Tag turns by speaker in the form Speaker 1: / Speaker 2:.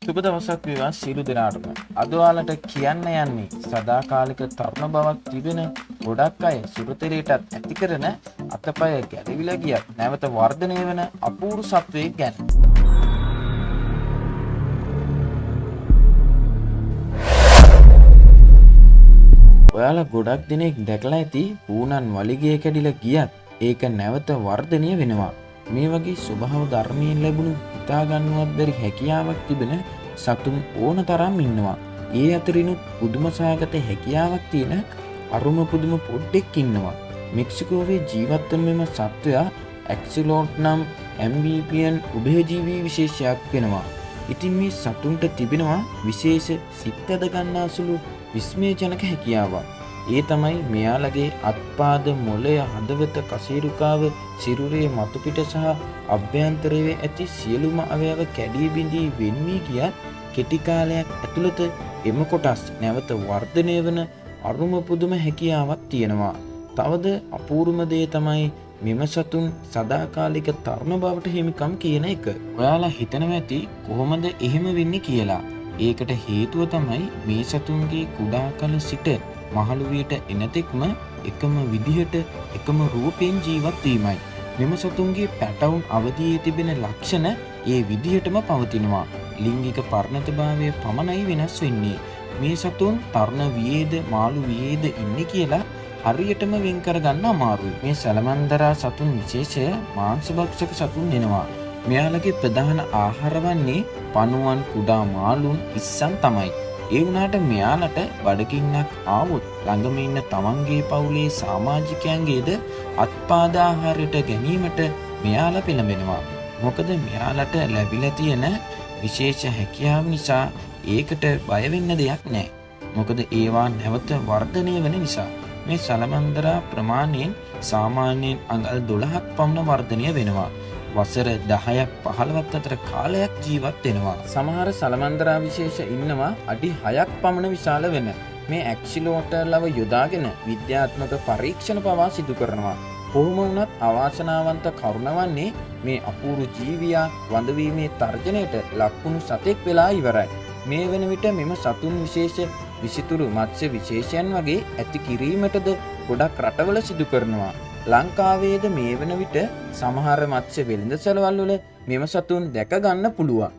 Speaker 1: සුබ දවසක් වේවා සියලු දෙනාටම. අද ඔයාලට කියන්න යන්නේ සදාකාලික තරුණ බවක් තිබෙන ගොඩක් අය සුරතලයටත් ඇති කරන අතපය ගැලවිලා ගියත් නැවත වර්ධනය වෙන අපූර්ව සත්වයෙක් ගැන. ඔයාලා ගොඩක් දිනෙක දැකලා ඇති ඌනන් වලිගය කැඩිලා ගියත් ඒක නැවත වර්ධනය වෙනවා. මේ වගේ ස්වභාව ධර්මයෙන් ලැබුණු හිතා ගන්නවත් බැරි හැකියාවක් තිබෙන සතුන් ඕන තරම් ඉන්නවා. ඒ අතරිනුත් පුදුම සහගත හැකියාවක් තියෙන අරුම පුදුම පොඩ්ඩෙක් ඉන්නවා. මෙක්සිකෝවේ ජීවත් වන මෙම සත්වයා ඇක්සිලොට් නම් ඇම්බිපියන් උභයජීවී විශේෂයක් වෙනවා. ඉතින් මේ සතුන්ට තිබෙනවා විශේෂ සිත් ඇද ගන්නා සුළු විස්මයජනක හැකියාවක්. ඒ තමයි මෙයාලගේ අත්පාද මොළය හදවත කසීරුකාව සිරුරේ මතුපිට සහ අභ්‍යන්තරයේ ඇති සියලුම අවයව කැඩී බිඳී වෙන් වී ගියත් කෙටි කාලයක් ඇතුළත එම කොටස් නැවත වර්ධනය වන අරුම පුදුම හැකියාවක් තියෙනවා. තවද අපූර්වම දේ තමයි මෙම සතුන් සදාකාලික තරුණ බවට හිමිකම් කියන එක. ඔයාලා හිතනවා ඇති කොහොමද එහෙම වෙන්නේ කියලා. ඒකට හේතුව තමයි මේ සතුන්ගේ කුඩා කල සිට මහලුවියට එනතෙක්ම එකම විදිහට එකම රූපයෙන් ජීවත් වීමයි. මෙම සතුන්ගේ පැටවුන් අවධියේ තිබෙන ලක්ෂණ ඒ විදිහටම පවතිනවා. ලිංගික පරිණතභාවය පමණයි වෙනස් වෙන්නේ. මේ සතුන් තරුණ වියේද මාළු වියේද ඉන්නේ කියලා හරියටම වෙන් කරගන්න අමාරුයි. මේ සැලමන්දරා සතුන් විශේෂය මාංශභක්ෂක සතුන් වෙනවා. මෙයාලගේ ප්‍රධාන ආහාර වන්නේ පණුවන් කුඩා මාළුන් ඉස්සන් තමයි. ඒ වුණාට මෙයාලට බඩගින්නක් ආවොත් ළඟම ඉන්න තමන්ගේ පවුලේ සමාජිකයන්ගේද අත්පාද ආහාරයට ගැනීමට මෙයාලා පෙළඹෙනවා. මොකද මෙයාලට ලැබිලා තියෙන විශේෂ හැකියාව නිසා ඒකට බය වෙන්න දෙයක් නැහැ. මොකද ඒවා නැවත වර්ධනය වෙන නිසා. මේ සලමන්දරා ප්‍රමාණයෙන් සාමාන්‍යයෙන් අඟල් 12ක් පමණ වර්ධනය වෙනවා. වසර 10ක් 15ක් අතර කාලයක් ජීවත් වෙනවා. සමහර සලමන්දරා විශේෂ ඉන්නවා අඩි 6ක් පමණ විශාල වෙන. මේ ඇක්සිලෝටර්ලව යොදාගෙන විද්‍යාත්මක පරීක්ෂණ පවා සිදු කරනවා. කොහොම වුණත් අවාසනාවන්ත කරුණ වන්නේ මේ අපූර්ව ජීවියා වඳවීමේ තර්ජනයට ලක්වුණු සතෙක් වෙලා ඉවරයි. මේ වෙන විට මෙම සතුන් විශේෂ විසිතුරු මත්ස්‍ය විශේෂයන් වගේ ඇති කිරීමටද ගොඩක් රටවල සිදු කරනවා. ලංකාවේද මේ වන විට සමහර මත්ස්‍ය වෙළඳසැලවල් වල මෙම සතුන් දැක ගන්න පුළුවන්.